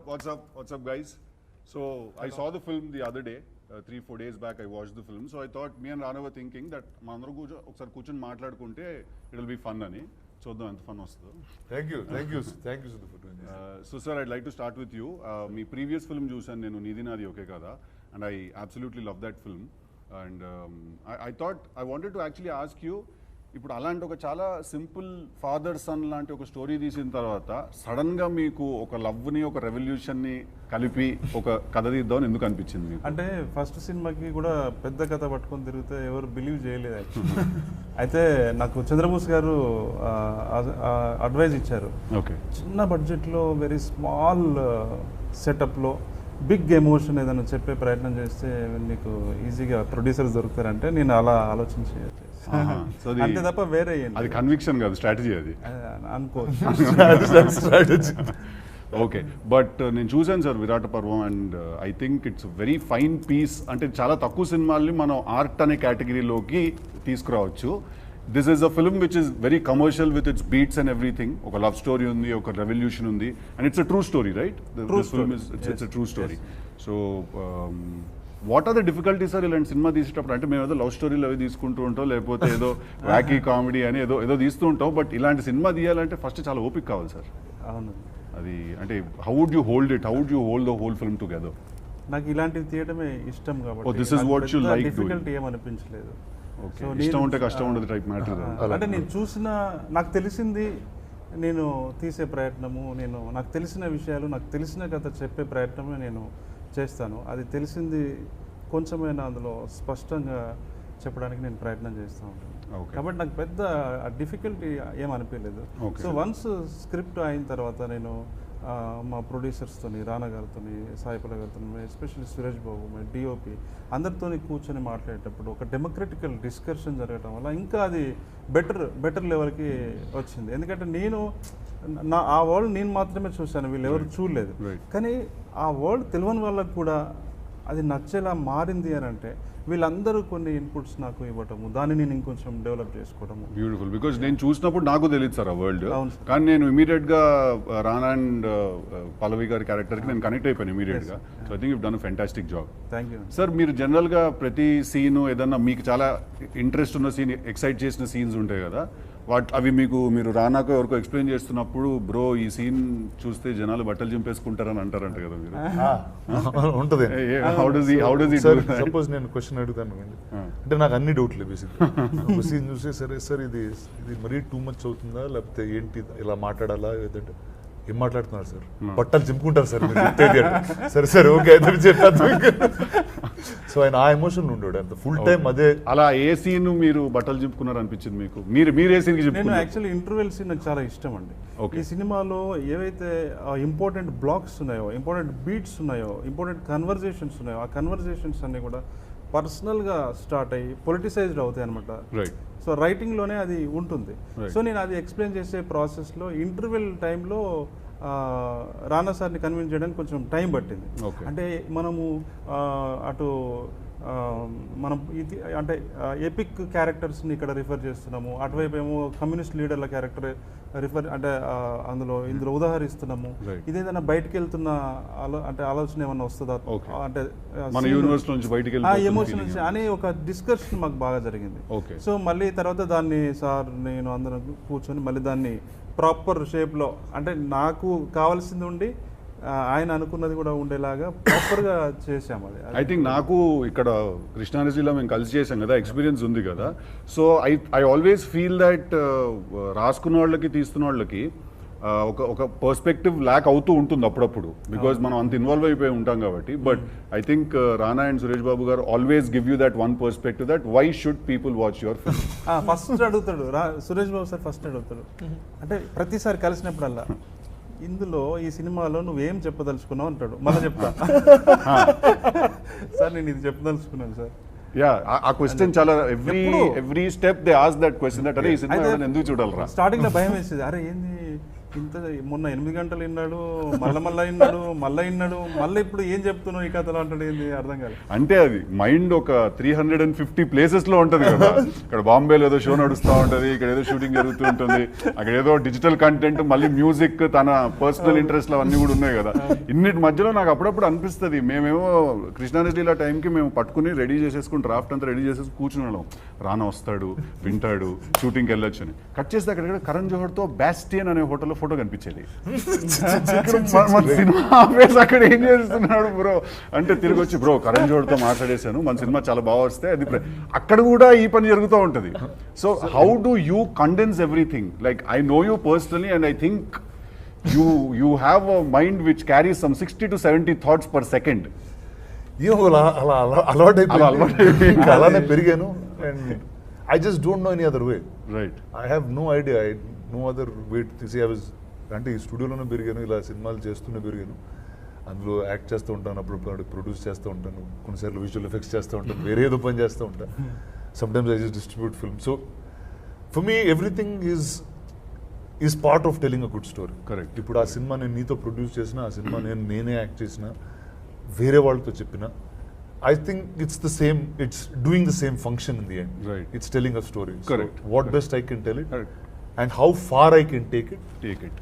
What's up, guys? So I saw the film the other day, 3-4 days back. I watched the film. So I thought me and Rana were thinking that mandaru ఒకసారి కూర్చొని మాట్లాడుకుంటే it will be fun అని. చూద్దాం ఎంత fun వస్తుందో. Thank you Siddhu for doing this. So sir, I'd like to start with you. Me previous film చూసాను నేను, నీది నాది ఓకే కదా, and I absolutely love that film. And I thought I wanted to actually ask you, ఇప్పుడు అలాంటి ఒక చాలా simple father son లాంటి ఒక స్టోరీ తీసిన తర్వాత సడన్గా మీకు ఒక లవ్ని ఒక రెవల్యూషన్ని కలిపి ఒక కథ తీద్దామని ఎందుకు అనిపించింది మీకు? అంటే ఫస్ట్ సినిమాకి కూడా పెద్ద కథ పట్టుకొని తిరిగితే ఎవరు బిలీవ్ చేయలేదు యాక్చువల్లీ. అయితే నాకు చంద్రబోస్ గారు అడ్వైజ్ ఇచ్చారు, ఓకే చిన్న బడ్జెట్లో వెరీ స్మాల్ సెటప్లో బిగ్ ఎమోషన్ ఏదైనా చెప్పే ప్రయత్నం చేస్తే నీకు ఈజీగా ప్రొడ్యూసర్స్ దొరుకుతారంటే నేను అలా ఆలోచించి అంతే తప్ప వేరే అది కన్విక్షన్ కాదు, స్ట్రాటజీ అది అనుకో. ఓకే, బట్ నేను చూసాను sir Virata Parvam, and I think it's very fine piece. అంటే చాలా తక్కువ సినిమాల్ని మనం ఆర్ట్ అనే కేటగిరీలోకి తీసుకురావచ్చు. This is a film which is very commercial with its beats and everything. ఒక లవ్ స్టోరీ ఉంది, ఒక రెవల్యూషన్ ఉంది, and it's a true story, right? This film it's a true story. So what are the difficulties sir ఇలాంటి cinema తీసేటప్పుడు? అంటే మేము ఏదో love స్టోరీలు అవి తీసుకుంటూ ఉంటాం, లేకపోతే ఏదో వ్యాకీ కామెడీ అని ఏదో తీస్తూ ఉంటాం, బట్ ఇలాంటి సినిమా తీయాలంటే ఫస్ట్ చాలా ఓపిక కావాలి సార్. అవును, అది అంటే how would you hold it, how would you hold the whole film together? నాకు ఇలాంటివి తీయడమే ఇష్టం కాబట్టి this is what you like doing. Difficulty ఏమనిపించలేదు. ఓకే, ఇష్టం ఉంటే కష్టం ఉండదు టైప్ మ్యాటర్. అంటే నేను చూసిన, నాకు తెలిసింది నేను తీసే ప్రయత్నము, నాకు తెలిసిన విషయాలు, నాకు తెలిసిన కథ చెప్పే ప్రయత్నమే నేను చేస్తాను. అది తెలిసింది కొంచెమైనా అందులో స్పష్టంగా చెప్పడానికి నేను ప్రయత్నం చేస్తూ ఉంటాను. కాబట్టి నాకు పెద్ద డిఫికల్టీ ఏమనిపించలేదు. సో వన్స్ స్క్రిప్ట్ అయిన తర్వాత నేను మా ప్రొడ్యూసర్స్తో, రానా గారితో, సాయి పల్లవి గారితో, especially Suresh Babu, my DOP అందరితో కూర్చొని మాట్లాడేటప్పుడు ఒక డెమోక్రటికల్ డిస్కషన్ జరగడం వల్ల ఇంకా అది బెటర్ లెవెల్కి వచ్చింది. ఎందుకంటే ఆ వరల్డ్ నేను మాత్రమే చూశాను, వీళ్ళు ఎవరు చూడలేదు. కానీ ఆ వరల్డ్ తెలియని వాళ్ళకు కూడా అది నచ్చేలా మారింది అని అంటే వీళ్ళందరూ కొన్ని ఇన్పుట్స్ నాకు ఇవ్వటము, దాన్ని నేను ఇంకొంచెం డెవలప్ చేసుకోవడము. బ్యూటిఫుల్, బికాజ్ నేను చూసినప్పుడు నాకు తెలియదు సార్ ఆ వరల్డ్, కానీ నేను ఇమీడియట్గా రానా అండ్ పల్లవి గారి క్యారెక్టర్కి నేను కనెక్ట్ అయిపోయాను ఇమీడియట్గా. So I think you done a fantastic job. Thank you sir. మీరు జనరల్గా ప్రతి సీను ఏదన్నా మీకు చాలా ఇంట్రెస్ట్ ఉన్న సీన్, ఎక్సైట్ చేసిన సీన్స్ ఉంటాయి కదా, అవి మీరు రానాకు ఎవరికో ఎక్స్ప్లెయిన్ చేస్తున్నప్పుడు బ్రో ఈ సీన్ చూస్తే జనాలు బట్టలు చింపేసుకుంటారని అంటారంట కదా మీరు? ఉంటుంది. సపోజ్ నేను క్వశ్చన్ అడుగుతాను అంటే నాకు అన్ని డౌట్లు బేసిక్ సీన్ చూస్తే, సరే సార్ ఇది మరీ టూ మచ్ అవుతుందా, లేకపోతే ఏంటి ఇలా మాట్లాడాలా, లేదంటే ఏం మాట్లాడుతున్నారు సార్, బట్టలు చింపుకుంటారు సార్ సరే సరే ఓకే సో ఆయన ఆ ఎమోషన్ ఉండడు అంత ఫుల్ టైం. అదే అలా ఏ సీన్ మీరు బట్టలు చింపుకున్నారు అనిపించింది మీకు? మీరు ఏ సీన్? నేను యాక్చువల్లీ ఇంటర్వెల్ సీన్ నాకు చాలా ఇష్టం అండి. ఈ సినిమాలో ఏవైతే ఇంపార్టెంట్ బ్లాక్స్ ఉన్నాయో, ఇంపార్టెంట్ బీట్స్ ఉన్నాయో, ఇంపార్టెంట్ కన్వర్జేషన్స్ ఉన్నాయో, ఆ కన్వర్జేషన్స్ అన్ని కూడా పర్సనల్గా స్టార్ట్ అయ్యి పొలిటిసైజ్డ్ అవుతాయి అనమాట. సో రైటింగ్లోనే అది ఉంటుంది. సో నేను అది ఎక్స్ప్లెయిన్ చేసే ప్రాసెస్లో ఇంటర్వెల్ టైంలో రానా సార్ని కన్విన్స్ చేయడానికి కొంచెం టైం పట్టింది. అంటే మనము అటు మనం ఇది అంటే ఎపిక్ క్యారెక్టర్స్ని ఇక్కడ రిఫర్ చేస్తున్నాము, అటువైపు ఏమో కమ్యూనిస్ట్ లీడర్ల క్యారెక్టర్ రిఫర్ అంటే ఇందులో ఉదాహరిస్తున్నాము. ఇదేదైనా బయటకు వెళ్తున్న అంటే ఆలోచన ఏమన్నా వస్తుందా అంటే ఎమోషన్ నుంచి అనే ఒక డిస్కషన్ మాకు బాగా జరిగింది. సో మళ్ళీ తర్వాత దాన్ని సార్ నేను అందరం కూర్చొని మళ్ళీ దాన్ని ప్రాపర్ షేప్లో, అంటే నాకు కావాల్సింది ఉండి ఆయన అనుకున్నది కూడా ఉండేలాగా ప్రాపర్గా చేసాము. అది ఐ థింక్ నాకు ఇక్కడ కృష్ణానదిలో మేము కలిసి చేసాం కదా, ఎక్స్పీరియన్స్ ఉంది కదా. So I always feel that రాసుకున్న వాళ్ళకి తీస్తున్న వాళ్ళకి ఒక పర్స్పెక్టివ్ ల్యాక్ అవుతూ ఉంటుంది అప్పుడప్పుడు, బికాజ్ మనం అంత ఇన్వాల్వ్ అయిపోయి ఉంటాం కాబట్టి. But I think Rana and Suresh Babu garu always give you that one perspective, that why should people watch your film. First అడుగుతాడు సురేష్ బాబు సార్, ఫస్ట్ అడుగుతాడు అంటే ప్రతిసారి కలిసినప్పుడల్లా, ఇందులో ఈ సినిమాలో నువ్వేం చెప్పదలుచుకున్నావు అంటాడు. మళ్ళీ చెప్తా సార్ నేను ఇది చెప్పదలుచుకున్నాను సార్. ఆ క్వశ్చన్ చాలా every step they ask that question, that అరే ఈ సినిమా ఎందుకు చూడాలరా. స్టార్టింగ్ లో భయం వేసేది, అరే ఏంది ఇంత మొన్న 8 గంటలు విన్నాడు, మళ్ళా విన్నాడు, మళ్ళీ ఇప్పుడు ఏం చెప్తున్నావు ఈ కథలో అంటాడు, ఏంది అర్థం కాదు. అంటే అది మైండ్ ఒక 350 ప్లేసెస్ లో ఉంటది కదా. ఇక్కడ బాంబేలో ఏదో షో నడుస్తూ ఉంటది, ఇక్కడ ఏదో షూటింగ్ జరుగుతూ ఉంటుంది, అక్కడ ఏదో డిజిటల్ కంటెంట్, మళ్ళీ మ్యూజిక్, తన పర్సనల్ ఇంట్రెస్ట్ అవన్నీ కూడా ఉన్నాయి కదా. ఇన్నిటి మధ్యలో నాకు అప్పుడప్పుడు అనిపిస్తుంది, మేమేమో కృష్ణానదిలో టైంకి మేము పట్టుకుని రెడీ చేసేసుకుని డ్రాఫ్ట్ అంతా రెడీ చేసేసి కూర్చుని వాళ్ళం. రానా వస్తాడు, వింటాడు, షూటింగ్కి వెళ్ళొచ్చు అని. కట్ చేస్తే అక్కడ కరణ్ జోహర్తో బ్యాస్టియన్ అనే హోటల్లో ఫోటో కనిపించేది. సినిమా ఆపేసి అక్కడ ఏం చేస్తున్నాడు బ్రో అంటే తిరిగి వచ్చి, బ్రో కరణ్ జోహర్తో మాట్లాడేశాను, మన సినిమా చాలా బాగా వస్తే అది అక్కడ కూడా ఈ పని జరుగుతూ ఉంటుంది. So how do you condense everything? Like I know you personally and I think you have a mind which carries some 60 to 70 thoughts per second. అలా అలవాటైపోయింది, అలానే పెరిగాను. And I just don't know any other way. Right. I have no idea, no other way to see. అంటే ఈ స్టూడియోలోనే పెరిగాను, ఇలా సినిమాలు చేస్తూనే పెరిగాను. అందులో యాక్ట్ చేస్తూ ఉంటాను, అప్పుడు ప్రొడ్యూస్ చేస్తూ ఉంటాను, కొన్నిసార్లు విజువల్ ఎఫెక్ట్స్ చేస్తూ ఉంటాను, వేరే ఏదో పని చేస్తూ ఉంటాను. Sometimes I just distribute film. So for me everything is part of telling a good story. Correct. ఇప్పుడు ఆ సినిమా నేను నీతో ప్రొడ్యూస్ చేసిన, ఆ సినిమా నేనే యాక్ట్ చేసిన, వేరే వాళ్ళతో చెప్పిన, I think it's the same, it's doing the same function in the end. Right. It's telling a story. Correct. So what Correct. best I can tell it, Correct. and how far I can take it Correct.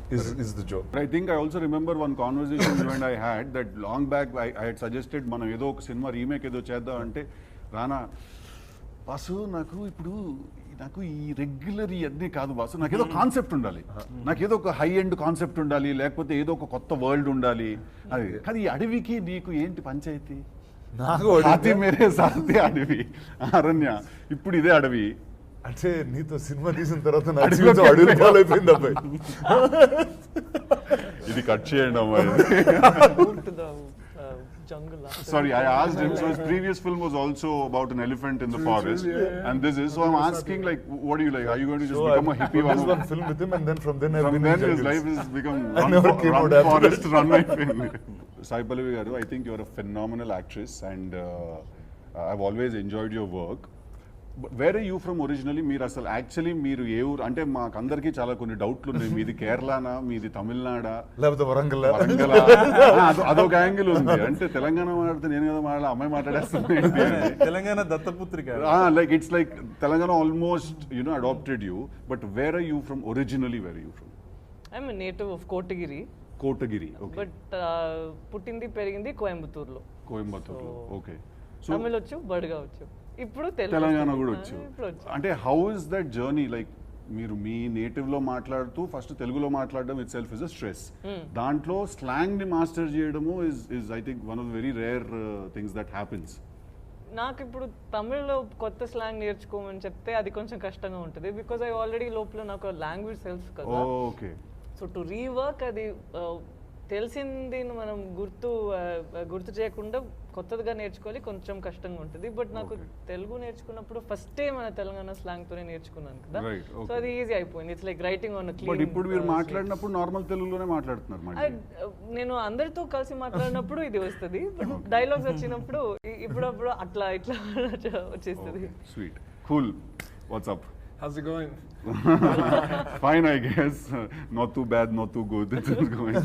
is the job. I think I also remember one conversation you and I had that long back. I had suggested మనం ఏదో ఒక cinema remake ఏదో చేద్దాం అంటే, రానా boss నాకు ఈ regular ఇవన్నీ కాదు బాసు, నాకు ఏదో కాన్సెప్ట్ ఉండాలి, నాకు ఏదో ఒక హై ఎండ్ కాన్సెప్ట్ ఉండాలి, లేకపోతే ఏదో ఒక కొత్త వరల్డ్ ఉండాలి. అది కానీ ఈ అడవికి నీకు ఏంటి పంచాయతీ? సాతి మేరే సాతి అడవి, అరణ్య, ఇప్పుడు ఇదే అడవి. అంటే నీతో సినిమా తీసిన తర్వాత నా జీవితం అడవి పాలైపోయింది అబ్బాయి. ఇది కట్ చేయండి అమ్మాయి. Sorry, I asked him. So his previous film was also about an elephant in the forest, and this is. So I'm asking, like, what do you like? Are you going to just become a hippie? This one film with him, and then from then I've been in his jungles. life has become I never came out after forest, run my film. Sai Pallavi garu, I think you're a phenomenal actress, and I've always enjoyed your work. But where are you from originally? మీరు అసలు actually మీరు ఏ ఊరు అంటే మాకు అందరికీ చాలా కొన్ని డౌట్లు ఉన్నాయి. మీది కేరళనా, మీది తమిళనాడా, లేకపోతే వరంగల్? అదొక యాంగిల్ ఉంది. అంటే తెలంగాణ మాట్లాడితే నేను కదా మాట్లాడాలి, అమ్మాయి మాట్లాడేస్తున్నాను. Telangana దత్తపుత్రిక. Like it's like Telangana almost adopted you. But where are you from originally? Where are you from? I'm a native of Kotagiri. Kotagiri, okay. But పుట్టింది పెరిగింది కోయంబత్తూర్లో. కోయంబత్తూర్లో, okay. తమిళ్ వచ్చు, బడుగా వచ్చు, ఇప్పుడు తెలంగాణ కూడా వచ్చు. అంటే how is that journey? Like మీరు మీ native లో మాట్లాడుతూ ఫస్ట్ తెలుగులో మాట్లాడడం it self is a stress. దాంట్లో స్లాంగ్ ని మాస్టర్ చేయడము is I think one of the very rare things that happens. నాకు ఇప్పుడు తమిళ్లో కొత్త స్లాంగ్ నేర్చుకోమని చెప్తే అది కొంచెం కష్టంగా ఉంటుంది, బికాజ్ ఐ ఆల్రెడీ లోపల నాకు లాంగ్వేజ్ తెలుసు కదా. ఓకే. సో టు రీవర్క్ అది తెలిసింది మనం గుర్తు చేయకుండా కొత్తదిగా నేర్చుకోవాలి, కొంచెం కష్టంగా ఉంటుంది. బట్ నాకు తెలుగు నేర్చుకున్నప్పుడు ఫస్టే మన తెలంగాణ స్లాంగ్ తోనే నేర్చుకున్నాను కదా, సో అది ఈజీ అయిపోయింది. It's like writing on clean. But ఇప్పుడు మీరు మాట్లాడినప్పుడు నార్మల్ తెలుగులోనే మాట్లాడుతున్నారు. నేను అందరితో కలిసి మాట్లాడినప్పుడు ఇది వస్తుంది, బట్ డైలాగ్స్ వచ్చినప్పుడు ఇప్పుడప్పుడు అట్లా ఇట్లా వచ్చేస్తుంది. Sweet, cool. What's up? How's it going? Fine, I guess. Not too bad, not too good. It's going.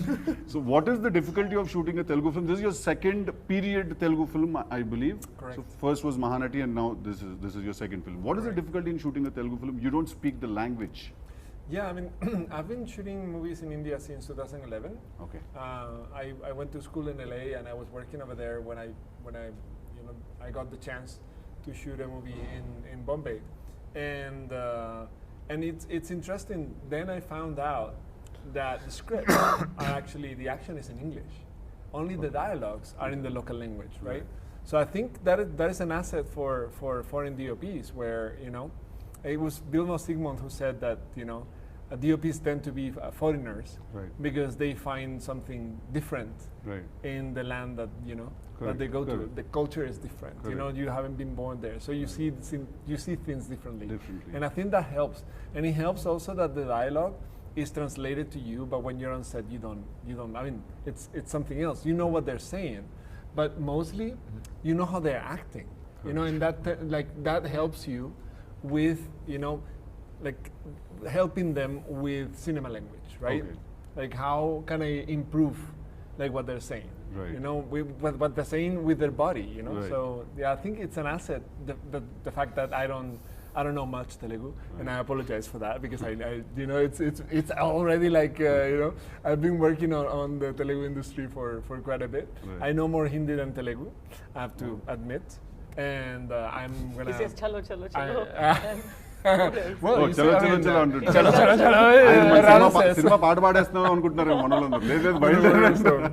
So, what is the difficulty of shooting a Telugu film? This is your second period Telugu film, I believe. Correct. So, first was Mahanati, and now this is your second film. What is the difficulty in shooting a Telugu film? You don't speak the language. Yeah, I mean, I've been shooting movies in India since 2011. Okay. I went to school in LA, and I was working over there when I got the chance to shoot a movie in Bombay. And it's interesting. Then I found out that the scripts are actually, the action is in English. Only the dialogues are in the local language, right? So I think that is an asset for foreign DOPs, where it was Vilmos Zsigmond who said that DOPs tend to be foreigners, right, because they find something different, right, in the land that that they go to. The culture is different. Correct. You haven't been born there, so you see things differently. And I think that helps. And it helps also that the dialogue is translated to you, but when you're on set, you don't. I mean, it's something else. You know what they're saying, but mostly, you know how they're acting. And that helps you with like helping them with cinema language, right? Okay. Like how can I improve like what they're saying? Right. You know, what they're saying with their body. You know, Right. so yeah, I think it's an asset. The fact that I don't know much Telugu, and I apologize for that because I you know it's already like you know, I've been working on the Telugu industry for quite a bit. Right. I know more Hindi than Telugu, I have to admit, and I'm gonna. He says chalo chalo chalo. Well, Oh, you chalo, see, I chalo, mean, chalo అంటుంటాడు. chalo, chalo, chalo, ఆయన మన Rana says. Cinema పాట పాడేస్తున్నాం అనుకుంటున్నారు మనోళ్ళందరూ. లేదు లేదు బయలుదేరేస్తారు.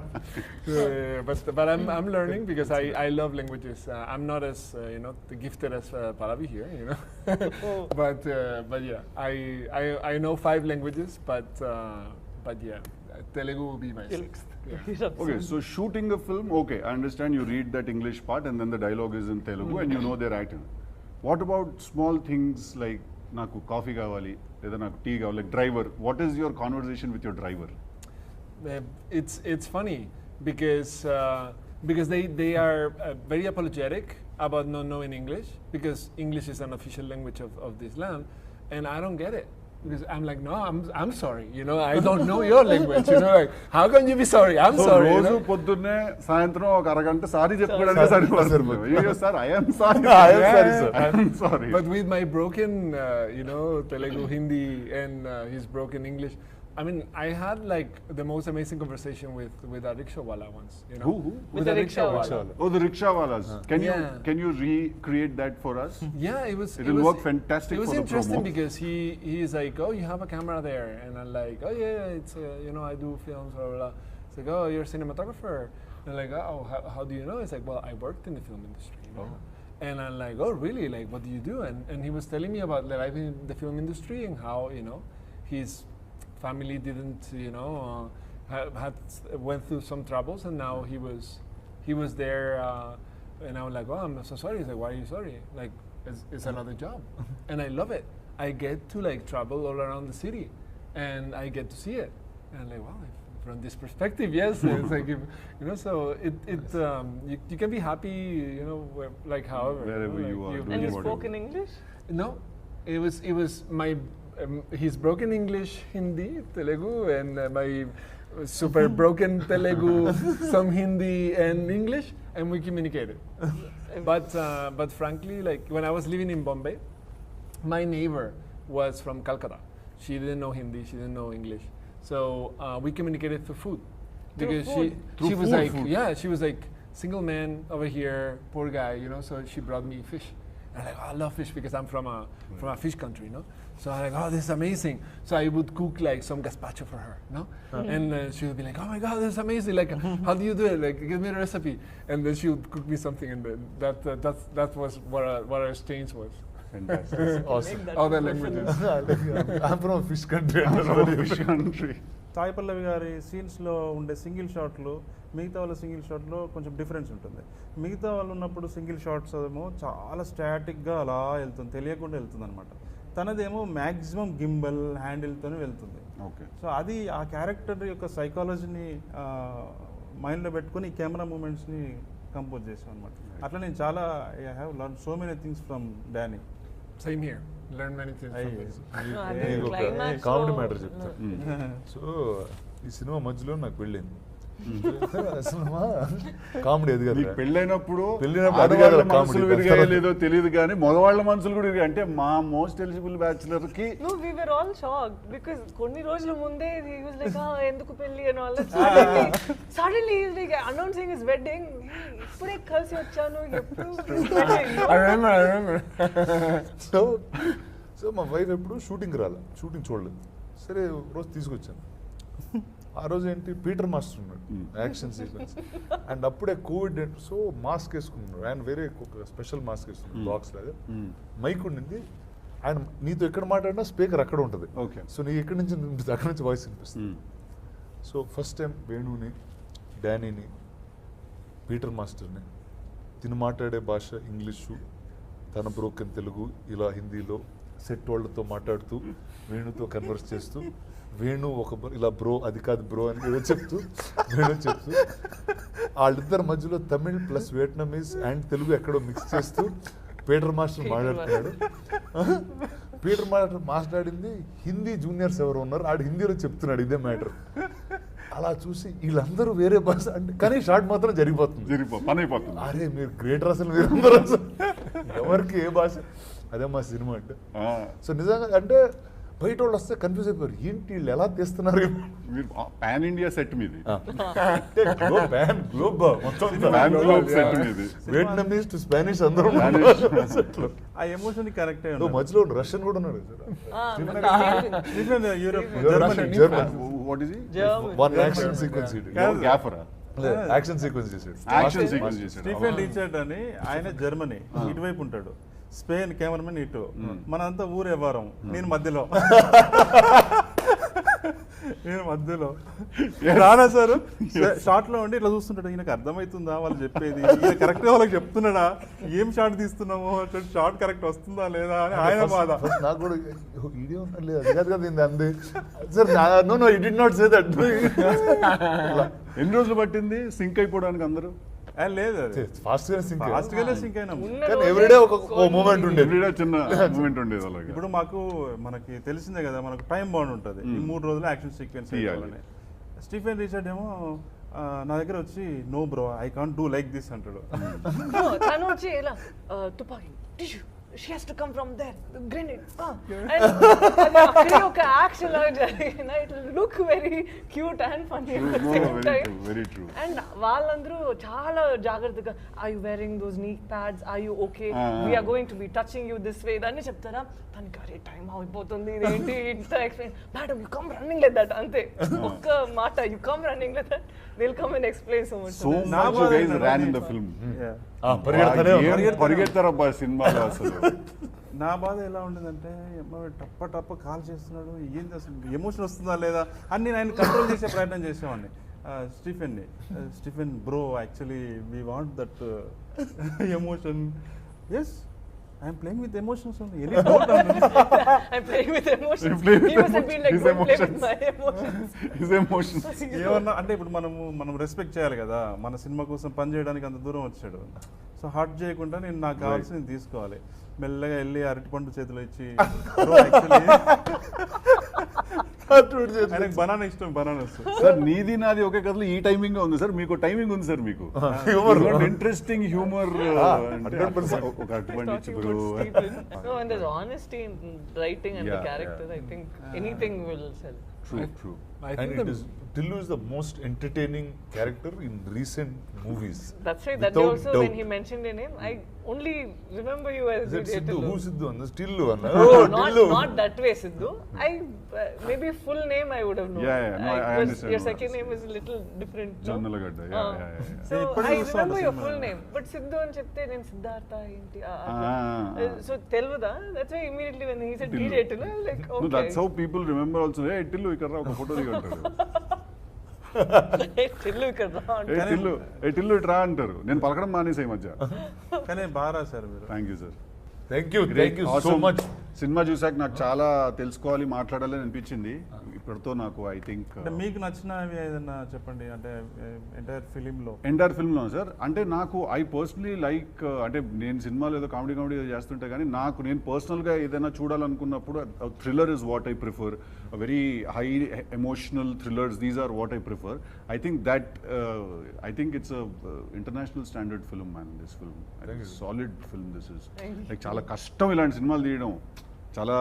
But I'm learning because I love languages. I'm not as you know gifted as Pallavi here, you know. But yeah, I know 5 languages, but yeah, Telugu will be my 6th. Yeah. Okay, so shooting a film, okay, I understand you read that English part and then the dialogue is in Telugu and you know their acting. What about small things like naku coffee kavali, leda naku tea kavali, like driver? What is your conversation with your driver? It's funny because they are very apologetic about not knowing English because English is an official language of this land, and I don't get it. Because I'm like, no, I'm sorry, you know, I don't know your language, you know, like, how can you be sorry? I'm sorry. You రోజు know? పొద్దున్నే సాయంత్రం ఒక అరగంట sorry చెప్పుకోవడానికి సరిపోతుంది. అయ్యో sir I am sorry I am sorry. But with my broken, you know, Telugu, Hindi, and his broken English, I mean, I had like the most amazing conversation with a rickshaw wala once, you know. Who? With a rickshaw wala. Oh, the rickshaw walas. Yeah. Can you recreate that for us? Yeah, it It'll work fantastic It was for the interesting promo. because he's like, oh, you have a camera there, and I'm like, oh yeah, it's you know, I do films, blah blah blah. It's like, oh, you're a cinematographer. And I'm like, oh, how do you know? It's like, well, I worked in the film industry, you know. And I'm like, oh really? Like, what do you do? And he was telling me about the life in the film industry and how, you know, his family didn't, you know, went through some troubles, and now he was there, and I was like, oh, I'm so sorry. He's like, why are you sorry? Like, it's another job, and I love it. I get to like travel all around the city, and I get to see it, and I'm like, wow. From this perspective, yes, it's like you know, so you can be happy, you know, like however Wherever like you are doing And you whatever. spoke in English? No, it was my his broken English, Hindi, Telugu, and my super broken Telugu, some Hindi and English, and we communicated. But frankly, like when I was living in Bombay, my neighbor was from Calcutta. She didn't know Hindi, she didn't know English, so we communicated through food. Because she was like, yeah, she was like, single man over here, poor guy, you know. So she brought me fish. And I'm like, oh, I love fish because I'm from a fish country, you know. So I'm like, oh, this is amazing. So I would cook like some gazpacho for her, no? And she would be like, oh my God, this is amazing. Like, how do you do it? Like, give me a recipe. And then she would cook me something, and then that was what our exchange was. Fantastic. Awesome. Other languages. I'm from a fish country. Fish country. Sai Pallavi గారి సీన్స్లో ఉండే single షాట్లు మిగతా వాళ్ళ single షాట్లో కొంచెం difference ఉంటుంది. మిగతా వాళ్ళు ఉన్నప్పుడు సింగిల్ షాట్స్ ఏమో చాలా స్టాటిక్గా అలా వెళ్తుంది, తెలియకుండా వెళ్తుంది అనమాట. తనదేమో మ్యాక్సిమం గింబల్ హ్యాండిల్తోనే వెళ్తుంది. ఓకే. సో అది ఆ క్యారెక్టర్ యొక్క సైకాలజీని మైండ్లో పెట్టుకొని ఈ కెమెరా మూమెంట్స్ని కంపోజ్ చేసాం అనమాట. అట్లా నేను చాలా I have learn so many things from Danny. Same here. Learn many things from this. నీకు ఒక Climax కామెడీ లో- మ్యాటర్ చెప్తా. సో ఈ సినిమా మధ్యలో నాకు పెళ్ళింది. సినిమా కామెడీ అది నీకు కదా. పెళ్ళైనప్పుడు పెళ్ళైనప్పుడు అది ఆడవాళ్ళ కాదు మనసులు comedy. విరిగాయో లేదో తెలియదు కానీ మగవాళ్ళ మనసులు కూడా విరిగాయి. అంటే మా మోస్ట్ ఎలిజిబుల్ బ్యాచులర్ కి No, we were all shocked because కొన్ని రోజుల ముందే he was like, ఎందుకు పెళ్లి and all that. Suddenly he's like announcing his wedding. ఇప్పుడే కలిసి వచ్చాను, ఎప్పుడు his wedding. I remember. So మా వైఫ్ ఎప్పుడు షూటింగ్ రాలే, షూటింగ్ చూడలేదు. సరే రోజు తీసుకొచ్చాను. ఆ రోజు ఏంటి పీటర్ మాస్టర్ ఉన్నాడు యాక్షన్ సీక్వెన్స్, అండ్ అప్పుడే కోవిడ్, సో మాస్క్ వేసుకున్నాడు ఆయన, వేరే ఒక స్పెషల్ మాస్క్ వేసుకున్నాడు బాక్స్ లాగా, మైక్ ఉండింది. ఆయన నీతో ఎక్కడ మాట్లాడినా స్పీకర్ అక్కడ ఉంటుంది. ఓకే. సో నీ ఎక్కడి నుంచి వినిపిస్తుంది, అక్కడ నుంచి వాయిస్ వినిపిస్తుంది. సో ఫస్ట్ టైం వేణుని, డానీని, పీటర్ మాస్టర్ని, తిని మాట్లాడే భాష ఇంగ్లీషు, తన బ్రోకెన్ తెలుగు, ఇలా హిందీలో సెట్ వాళ్ళతో మాట్లాడుతూ వేణుతో కన్వర్స్ చేస్తూ, వేణు ఒక ఇలా బ్రో అది కాదు బ్రో అని ఏదో చెప్తూ, వేణు చెప్తూ, వాళ్ళిద్దరి మధ్యలో Tamil plus Vietnamese and Telugu ఎక్కడో మిక్స్ చేస్తూ పీటర్ మాస్టర్ మాట్లాడుతున్నాడు. పీటర్ మాట్లాడింది హిందీ జూనియర్స్ ఎవరు ఉన్నారు ఆడు హిందీలో చెప్తున్నాడు ఇదే మ్యాటర్. అలా చూసి వీళ్ళందరూ వేరే భాష అంటే కానీ షార్ట్ మాత్రం జరిగిపోతుంది, పని అయిపోతుంది. అరే మీరు గ్రేటర్ అసలు మీరందరూ అసలు ఎవరికి ఏ భాష అదే మా సినిమా అంటే. సో నిజంగా అంటే బయట వాళ్ళు వస్తే కన్ఫ్యూజ్ అయిపోయారు, ఏంటి వీళ్ళు ఎలా తీస్తున్నారు. మీరు పాన్ ఇండియా సెట్ మీది, వియట్నామీస్ టు స్పానిష్ అందరూ ఆ ఎమోషన్ కరెక్ట్. మధ్యలో రష్యన్ కూడా ఉన్నాడు. యాక్షన్ సీక్వెన్స్ యాక్షన్ సీక్వెన్స్ చేశాడు. స్టీఫెన్ రిచర్డ్ అని ఆయన జర్మనీ ఇటువైపు ఉంటాడు, స్పెయిన్ కెమెరామెన్ ఇటు, మనంతా ఊరే వారం, నేను మధ్యలో రానా సార్ షార్ట్ లో ఉండి ఇట్లా చూస్తుంటాడు, ఈయనకు అర్థమవుతుందా వాళ్ళు చెప్పేది, ఈయన కరెక్ట్ గా వాళ్ళకి చెప్తున్నాడా, ఏం షార్ట్ తీస్తున్నాము, షార్ట్ కరెక్ట్ వస్తుందా లేదా అని ఆయన బాధ. నాకు కూడా వీడియో అంది sir, no it did not say that. ఎన్ని రోజులు పట్టింది సింక్ అయిపోవడానికి అందరూ? లేదు ఫాస్ట్ గానే సింక్ అయినా, ఎవ్రీడే ఒక మూమెంట్ ఉండేది, చిన్న మూమెంట్ ఉండేది అలాగే. ఇప్పుడు మనకి తెలిసిందే కదా, మనకు టైం బాండ్ ఉంటుంది, ఈ 3 రోజులు యాక్షన్ సీక్వెన్స్ చేయాలని. స్టీఫెన్ రిచర్డ్ ఏమో నా దగ్గర వచ్చి no bro I can't do like this అంటాడు. తను వచ్చి ఇలా తుపాకీ tissue she has to come from there, grenade, and actually oka action la jarigina, it will look very cute and funny at the same time. Very true. And వాళ్ళందరూ చాలా జాగ్రత్తగా, are you wearing those knee pads, are you okay, we are going to be touching you this way అని చెప్తారా, తనకి అరే time అయిపోతుంది ఏంటి ఇంత explain, madam you come running like that అంతే ఒక్క మాట, you come running like that, they will come and explain so much. So much guys ran in the film. పరిగెత్తారబ్బా సినిమాలో. అసలు నా బాధ ఎలా ఉండేదంటే, టప్ప కాల్ చేస్తున్నాడు, ఏంది అసలు ఎమోషన్ వస్తుందా లేదా అని నేను ఆయన కంట్రోల్ చేసే ప్రయత్నం చేసేవాడిని. Stephen bro actually we want that emotion. Yes I'm playing with emotions only. Any doubt on it? I'm playing with emotions. He must been like, don't play with my emotions. His emotions. ఏమన్నా అంటే ఇప్పుడు మనం respect చేయాలి కదా, మన cinema కోసం పని చేయడానికి అంత దూరం వచ్చాడు. సో హర్ట్ చేయకుండా నేను నాకు కావాల్సింది నేను తీసుకోవాలి. మెల్లగా వెళ్ళి అరటిపండు చేతిలో ఇచ్చి, ఆయనకు బనానా ఇష్టం, బనానా సార్ నీది నాది ఒకే కథలో ఈ టైమింగ్ ఉంది సార్, మీకు టైమింగ్ ఉంది సార్, మీకు ఇంట్రెస్టింగ్ హ్యూమర్. ఒక అరటిపండు ఇచ్చి bro. No, and there's honesty in writing and the character. I think anything will sell. True. I think Tillu is the most entertaining character in recent movies. That's right. That day also when he mentioned your name, I only remember you as Siddhu. Who Siddhu? Tillu. Not that way, Siddhu. Maybe full name I would have known. Yeah. No, I understand. Your second name is a little different. Jonnalagadda. Yeah. So I remember your full name, but Siddhu అని చెప్తే నేను సిద్ధార్థ ఏంటి so తెలుగుదా, that's why immediately when he said DJ Tillu, I was like okay. No, that's how people remember also. Hey Tillu ఇక్కడ రా ఒక photo దిగంటారు. Tillu ఇక్కడ రా. Tillu ఇటు రా అంటారు. నేను పలకడం మానేసా ఈ మధ్య. కానీ బాగా రాశారు మీరు. Thank you sir. Thank you so much. Cinema చూసాక నాకు చాలా తెలుసుకోవాలి, మాట్లాడాలని అనిపించింది. ఇప్పటితో నాకు ఐ థింక్ మీకు నచ్చినవి ఏదన్నా చెప్పండి, అంటే ఎంటైర్ ఫిల్మ్లో సార్. అంటే నాకు ఐ పర్సనలీ లైక్, అంటే నేను సినిమాలో ఏదో కామెడీ చేస్తుంటే కానీ నేను పర్సనల్గా ఏదైనా చూడాలనుకున్నప్పుడు thriller is what I prefer. Very high emotional thrillers, these are what I prefer. I think it's international standard film man. This film solid film. This is like చాలా కష్టం ఇలాంటి సినిమాలు తీయడం, చాలా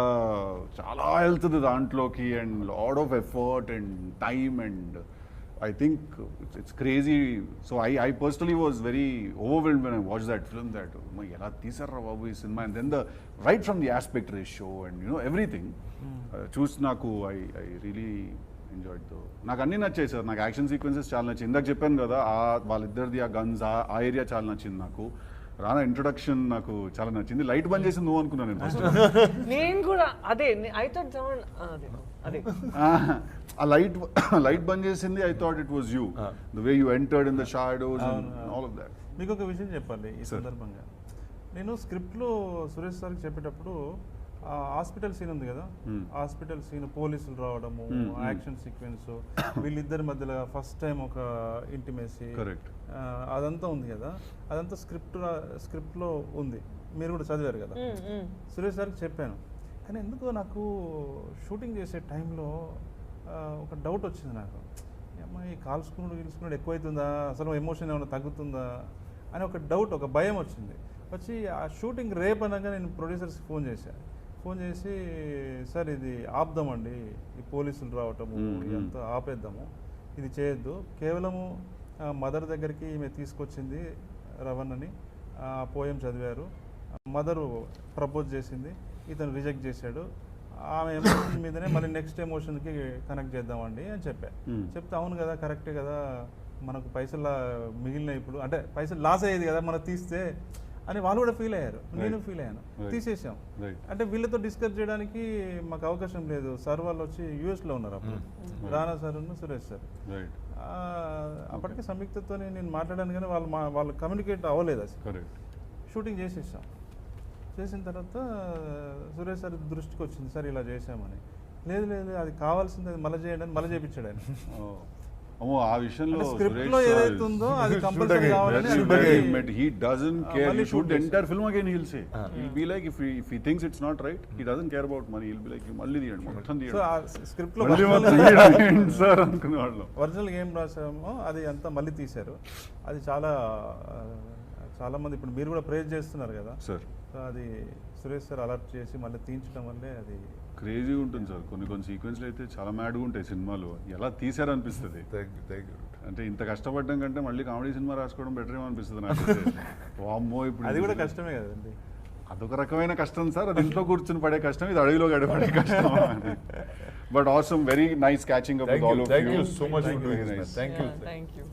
చాలా వెళ్తుంది దాంట్లోకి, and lot of effort and time, and I think it's crazy. So I personally was very overwhelmed when I watch that film, that ఎలా తీసారా బాబు ఈ cinema, and then right from the aspect ratio and everything చూసి నాకు I really enjoyed. నాకు అన్నీ నచ్చాయి sir. నాకు యాక్షన్ సీక్వెన్సెస్ చాలా నచ్చింది. ఇందాక చెప్పాను కదా, వాళ్ళిద్దరిది ఆ గన్స్, ఆ ఏరియా చాలా నచ్చింది నాకు. రానా ఇంట్రొడక్షన్ నాకు చాలా నచ్చింది. లైట్ బంద్ చేసి నువ్వు అనుకున్నాను నేను ఫస్ట్. నేను కూడా అదే ఐ థాట్ అదే ఆ లైట్ బంద్ చేసింది. I thought it was you, the way you entered in the shadows and all of that. మీకు ఒక విషయం చెప్పాలి ఈ సందర్భంగా. నేను స్క్రిప్ట్లో సురేష్ సార్కి చెప్పేటప్పుడు హాస్పిటల్ సీన్ ఉంది కదా, హాస్పిటల్ సీన్, పోలీసులు రావడము, యాక్షన్ సీక్వెన్స్, వీళ్ళిద్దరి మధ్యలో ఫస్ట్ టైం ఒక ఇంటిమేసీ, అదంతా ఉంది కదా, అదంతా స్క్రిప్ట్లో ఉంది. మీరు కూడా చదివారు కదా. సురేష్ సార్కి చెప్పాను, కానీ ఎందుకో నాకు షూటింగ్ చేసే టైంలో ఒక డౌట్ వచ్చింది నాకు, అమ్మ ఈ కాల్చుకున్నాడు ఎక్కువైతుందా, అసలు ఎమోషన్ ఏమైనా తగ్గుతుందా అని ఒక డౌట్, ఒక భయం వచ్చింది. వచ్చి ఆ షూటింగ్ రేపు అనగా నేను ప్రొడ్యూసర్స్కి ఫోన్ చేసి సార్ ఇది ఆపుదామండి, ఈ పోలీసులు రావటము ఇదంతా ఆపేద్దాము, ఇది చేయొద్దు, కేవలము మదర్ దగ్గరికి ఈమె తీసుకొచ్చింది రవణని, ఆ పోయం చదివారు, మదరు ప్రపోజ్ చేసింది, ఇతను రిజెక్ట్ చేశాడు, ఆమె ఎమోషన్ మీదనే మళ్ళీ నెక్స్ట్ ఎమోషన్కి కనెక్ట్ చేద్దామండి అని చెప్తే అవును కదా కరెక్టే కదా, మనకు పైసలు మిగిలినాయి ఇప్పుడు, అంటే పైసలు లాస్ అయ్యేది కదా మనం తీస్తే అని వాళ్ళు కూడా ఫీల్ అయ్యారు, నేను ఫీల్ అయ్యాను. తీసేసాం. అంటే వీళ్ళతో డిస్కస్ చేయడానికి మాకు అవకాశం లేదు. సార్ వాళ్ళు వచ్చి యూఎస్లో ఉన్నారు అప్పుడు, రానా సార్ సురేష్ సార్. అప్పటికే సంయుక్తతో నేను మాట్లాడాను కానీ వాళ్ళు కమ్యూనికేట్ అవ్వలేదు అసలు. షూటింగ్ చేసేసాం. చేసిన తర్వాత సురేష్ సార్ దృష్టికి వచ్చింది, సార్ ఇలా చేసామని. లేదు అది కావాల్సింది, అది మళ్ళీ చేయండి అని మళ్ళీ చేయించాడు ఆయన. ఆ విషయంలో స్క్రిప్ట్ లో ఏదైతే ఉందో అది కంపల్సరీ కావాలని. He doesn't care. He shoot the entire film again. He'll say. He'll be like, if he thinks it's not right, he doesn't care about money. He'll be like, మళ్ళీ తీయండి, మొత్తం తీయండి. సో ఆ స్క్రిప్ట్ లో sir అనుకునే వాళ్ళు original ఏం రాసామో అది అంతా మళ్ళీ తీశారు. అది చాలా మంది ఇప్పుడు మీరు కూడా ప్రేజ్ చేస్తున్నారు కదా సార్. సో అది సురేష్ సార్ అలర్ట్ చేసి మళ్ళీ తీయించడం వల్లే అది క్రేజీగా ఉంటుంది సార్. కొన్ని సీక్వెన్స్లు అయితే చాలా మ్యాడ్గా ఉంటాయి సినిమాలు, ఎలా తీసారనిపిస్తుంది. అంటే ఇంత కష్టపడడం కంటే మళ్ళీ కామెడీ సినిమా రాసుకోవడం బెటర్ ఏమో అనిపిస్తుంది నాకు. వామ్మో, ఇప్పుడు అది కూడా కష్టమే కదండి. అదొక రకమైన కష్టం సార్, అది ఇంట్లో కూర్చుని పడే కష్టం, ఇది అడవిలో గడిపడే కష్టం. But also very nice catching up with all of you. Thank you so much for doing this. Thank you. Thank you.